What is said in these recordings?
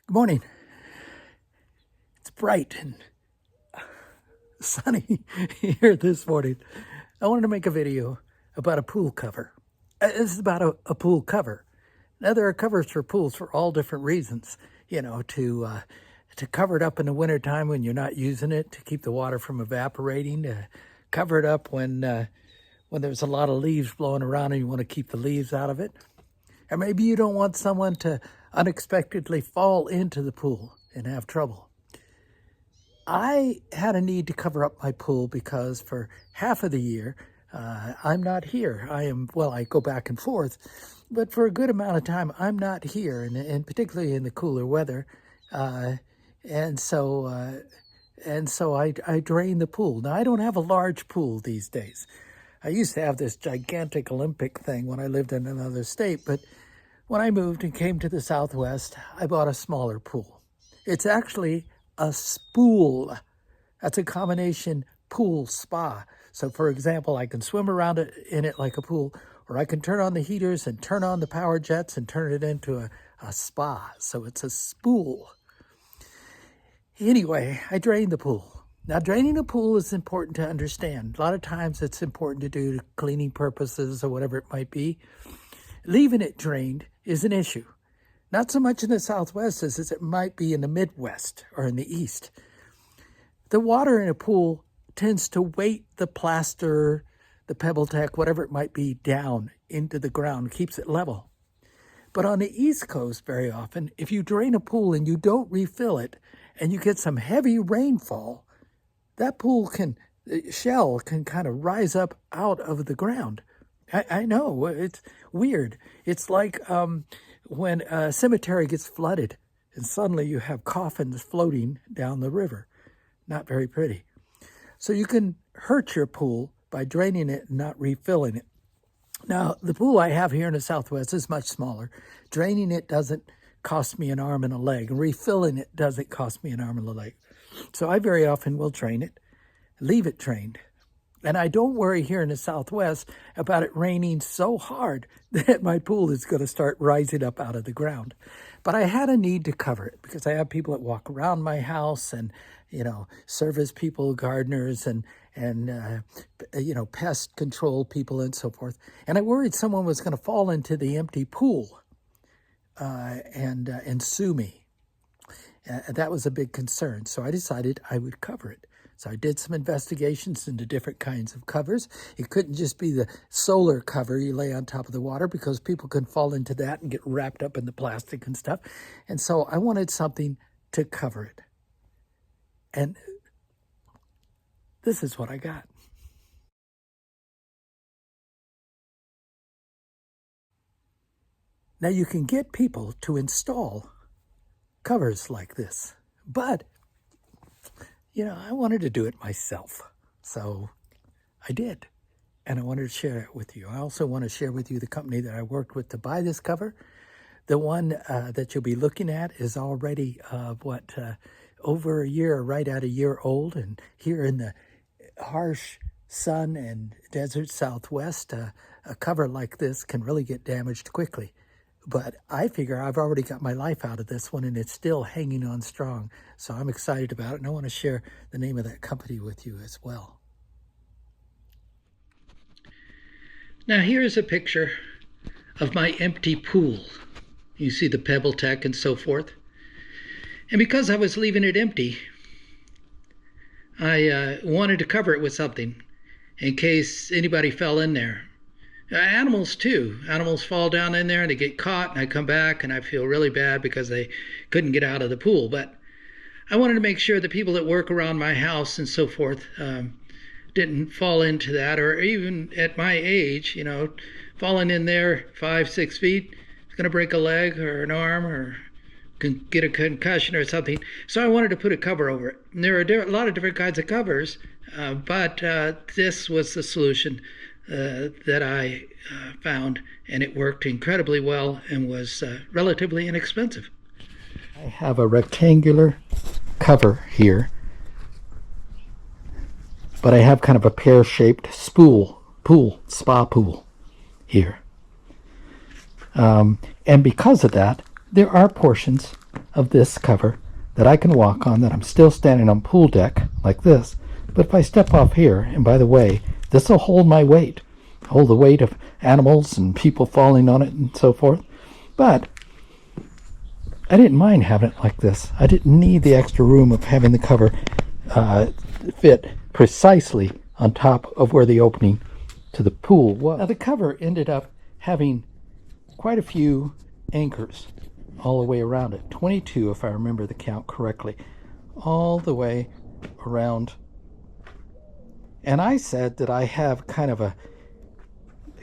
Good morning. It's bright and sunny here this morning. I wanted to make a video about a pool cover. This is about a pool cover. Now, there are covers for pools for all different reasons. To cover it up in the wintertime when you're not using it, to keep the water from evaporating, to cover it up when there's a lot of leaves blowing around and you want to keep the leaves out of it. Or maybe you don't want someone to unexpectedly fall into the pool and have trouble. I had a need to cover up my pool because for half of the year, I'm not here. I go back and forth, but for a good amount of time, I'm not here, and particularly in the cooler weather. And so I drain the pool. Now, I don't have a large pool these days. I used to have this gigantic Olympic thing when I lived in another state, but when I moved and came to the Southwest, I bought a smaller pool. It's actually a spool. That's a combination pool spa. So for example, I can swim around in it like a pool, or I can turn on the heaters and turn on the power jets and turn it into a spa. So it's a spool. Anyway, I drained the pool. Now, draining a pool is important to understand. A lot of times it's important to do to cleaning purposes or whatever it might be. Leaving it drained is an issue. Not so much in the Southwest as it might be in the Midwest or in the East. The water in a pool tends to weight the plaster, the PebbleTec, whatever it might be, down into the ground, keeps it level. But on the East Coast, very often, if you drain a pool and you don't refill it and you get some heavy rainfall, that the shell can kind of rise up out of the ground. I know, it's weird. It's like when a cemetery gets flooded and suddenly you have coffins floating down the river. Not very pretty. So you can hurt your pool by draining it and not refilling it. Now, the pool I have here in the Southwest is much smaller. Draining it doesn't cost me an arm and a leg. Refilling it doesn't cost me an arm and a leg. So I very often will drain it, leave it drained. And I don't worry here in the Southwest about it raining so hard that my pool is going to start rising up out of the ground. But I had a need to cover it because I have people that walk around my house and, service people, gardeners and pest control people and so forth. And I worried someone was going to fall into the empty pool and sue me. That was a big concern. So I decided I would cover it. So I did some investigations into different kinds of covers. It couldn't just be the solar cover you lay on top of the water because people can fall into that and get wrapped up in the plastic and stuff. And so I wanted something to cover it. And this is what I got. Now you can get people to install covers like this, but I wanted to do it myself, so I did, and I wanted to share it with you. I also want to share with you the company that I worked with to buy this cover. The one that you'll be looking at is already, over a year, right at a year old, and here in the harsh sun and desert Southwest, a cover like this can really get damaged quickly. But I figure I've already got my life out of this one and it's still hanging on strong. So I'm excited about it and I want to share the name of that company with you as well. Now here's a picture of my empty pool. You see the PebbleTec and so forth. And because I was leaving it empty, I wanted to cover it with something in case anybody fell in there. Animals too. Animals fall down in there and they get caught and I come back and I feel really bad because they couldn't get out of the pool. But I wanted to make sure the people that work around my house and so forth didn't fall into that, or even at my age, falling in there 5-6 feet, it's going to break a leg or an arm or can get a concussion or something. So I wanted to put a cover over it. And there are a lot of different kinds of covers, but this was the solution that I found, and it worked incredibly well and was relatively inexpensive. I have a rectangular cover here, but I have kind of a pear-shaped spa pool here. And because of that, there are portions of this cover that I can walk on, that I'm still standing on pool deck like this. But if I step off here, and by the way, this will hold my weight, hold the weight of animals and people falling on it and so forth. But I didn't mind having it like this. I didn't need the extra room of having the cover fit precisely on top of where the opening to the pool was. Now the cover ended up having quite a few anchors all the way around it. 22, if I remember the count correctly, all the way around. And I said that I have kind of a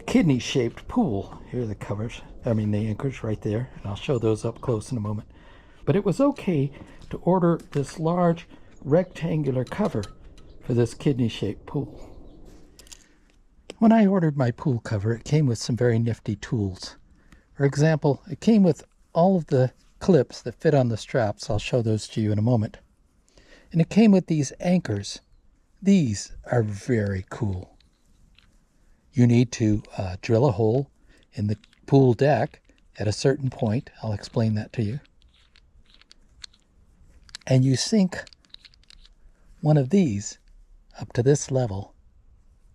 kidney-shaped pool. Here are the covers, the anchors right there, and I'll show those up close in a moment. But it was okay to order this large rectangular cover for this kidney-shaped pool. When I ordered my pool cover, it came with some very nifty tools. For example, it came with all of the clips that fit on the straps. I'll show those to you in a moment. And it came with these anchors. These are very cool. You need to drill a hole in the pool deck at a certain point. I'll explain that to you. And you sink one of these up to this level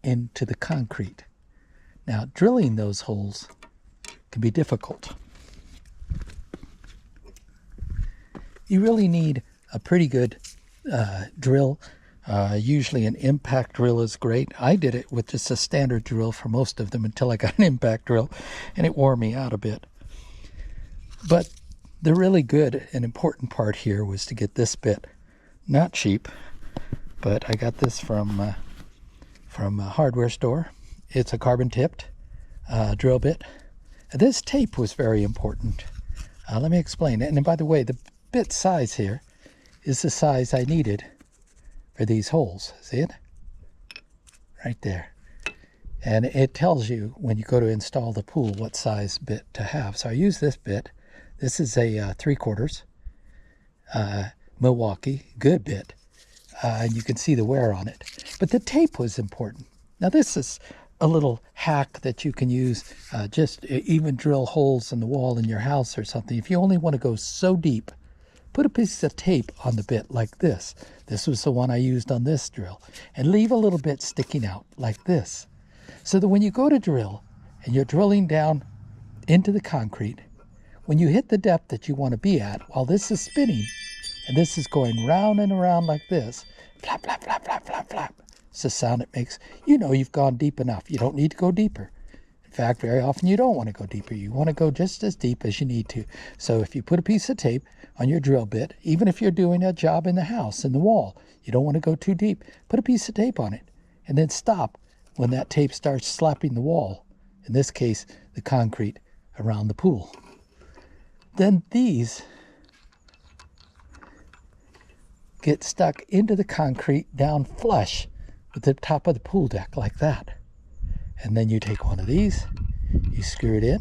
into the concrete. Now, drilling those holes can be difficult. You really need a pretty good drill. Usually an impact drill is great. I did it with just a standard drill for most of them until I got an impact drill, and it wore me out a bit. But the really good and important part here was to get this bit. Not cheap, but I got this from a hardware store. It's a carbon-tipped drill bit. This tape was very important. Let me explain it. And by the way, the bit size here is the size I needed for these holes. See it? Right there. And it tells you when you go to install the pool what size bit to have. So I use this bit. This is a 3/4 Milwaukee, good bit. And you can see the wear on it. But the tape was important. Now this is a little hack that you can use, just even drill holes in the wall in your house or something. If you only want to go so deep, put a piece of tape on the bit like this. This was the one I used on this drill. And leave a little bit sticking out like this. So that when you go to drill and you're drilling down into the concrete, when you hit the depth that you want to be at, while this is spinning and this is going round and around like this, flap, flap, flap, flap, flap, flap. It's the sound it makes. You know you've gone deep enough. You don't need to go deeper. In fact, very often you don't want to go deeper. You want to go just as deep as you need to. So if you put a piece of tape on your drill bit, even if you're doing a job in the house, in the wall, you don't want to go too deep, put a piece of tape on it and then stop when that tape starts slapping the wall, in this case, the concrete around the pool. Then these get stuck into the concrete down flush with the top of the pool deck like that. And then you take one of these, you screw it in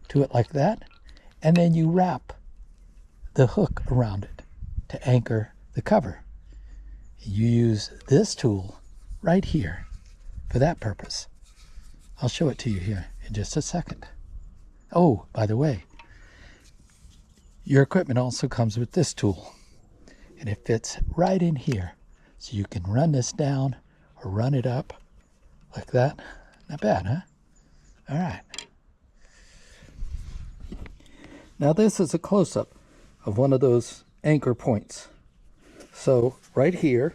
to it like that, and then you wrap the hook around it to anchor the cover. You use this tool right here for that purpose. I'll show it to you here in just a second. Oh, by the way, your equipment also comes with this tool, and it fits right in here. So you can run this down or run it up like that. Not bad, huh? All right. Now this is a close-up of one of those anchor points. So right here,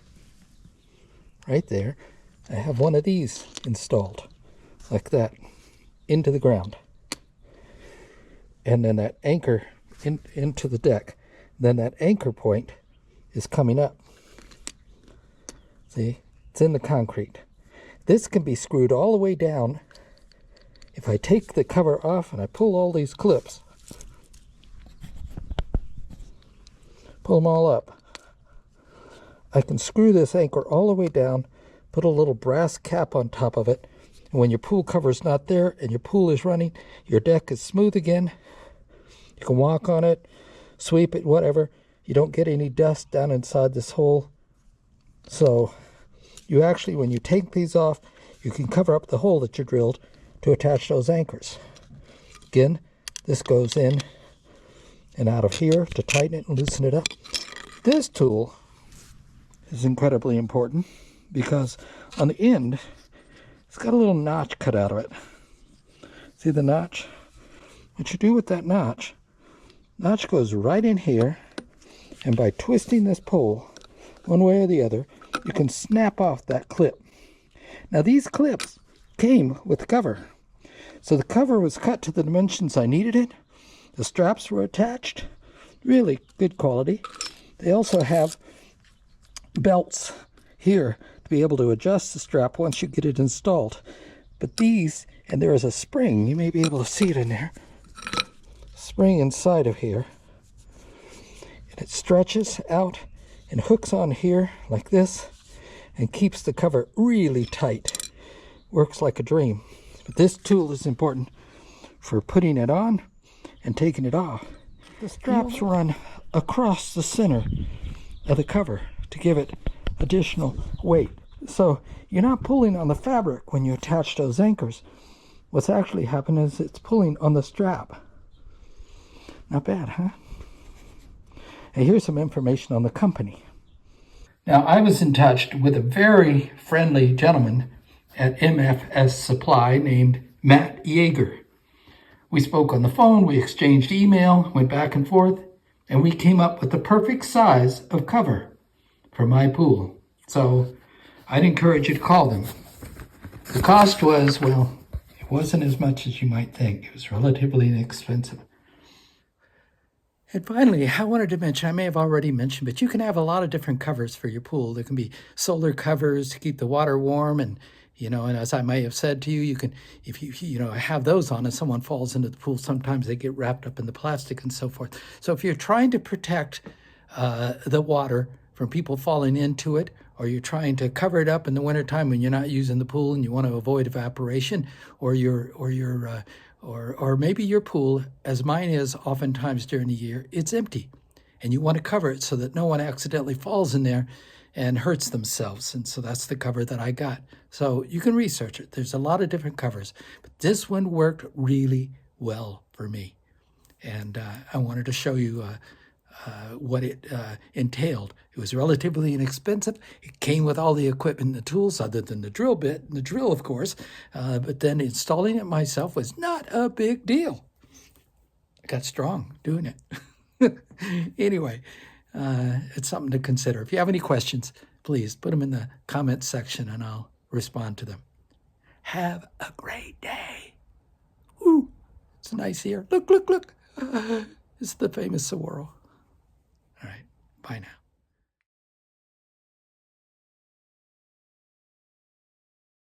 right there, I have one of these installed like that into the ground. And then that anchor into the deck. Then that anchor point is coming up. See, it's in the concrete. This can be screwed all the way down. If I take the cover off and I pull all these clips, pull them all up, I can screw this anchor all the way down, put a little brass cap on top of it, and when your pool cover is not there and your pool is running, your deck is smooth again. You can walk on it, sweep it, whatever. You don't get any dust down inside this hole. So you actually, when you take these off, you can cover up the hole that you drilled to attach those anchors. Again, This goes in and out of here to tighten it and loosen it up. This tool is incredibly important because on the end, it's got a little notch cut out of it. See the notch? What you do with that notch goes right in here, and by twisting this pole one way or the other, you can snap off that clip. Now these clips came with the cover. So the cover was cut to the dimensions I needed it. The straps were attached, really good quality. They also have belts here to be able to adjust the strap once you get it installed. But these, and there is a spring, you may be able to see it in there, spring inside of here, and it stretches out and hooks on here like this and keeps the cover really tight. Works like a dream. But this tool is important for putting it on and taking it off. The straps run across the center of the cover to give it additional weight. So you're not pulling on the fabric when you attach those anchors. What's actually happening is it's pulling on the strap. Not bad, huh? And here's some information on the company. Now, I was in touch with a very friendly gentleman at MFS Supply named Matt Yeager. We spoke on the phone, we exchanged email, went back and forth, and we came up with the perfect size of cover for my pool. So I'd encourage you to call them. The cost was, well, it wasn't as much as you might think. It was relatively inexpensive. And finally, I wanted to mention, I may have already mentioned, but you can have a lot of different covers for your pool. There can be solar covers to keep the water warm, and and as I may have said to you, you can, if you have those on and someone falls into the pool, sometimes they get wrapped up in the plastic and so forth. So if you're trying to protect the water from people falling into it, or you're trying to cover it up in the wintertime when you're not using the pool and you want to avoid evaporation, or maybe your pool, as mine is oftentimes during the year, it's empty, and you want to cover it so that no one accidentally falls in there and hurts themselves. And so that's the cover that I got. So you can research it. There's a lot of different covers, but this one worked really well for me. And I wanted to show you what it entailed. It was relatively inexpensive. It came with all the equipment and the tools other than the drill bit, and the drill, of course. But then installing it myself was not a big deal. I got strong doing it. Anyway, it's something to consider. If you have any questions, please put them in the comments section and I'll respond to them. Have a great day. Ooh, it's nice here. Look, look, look. It's the famous saguaro. All right, bye now.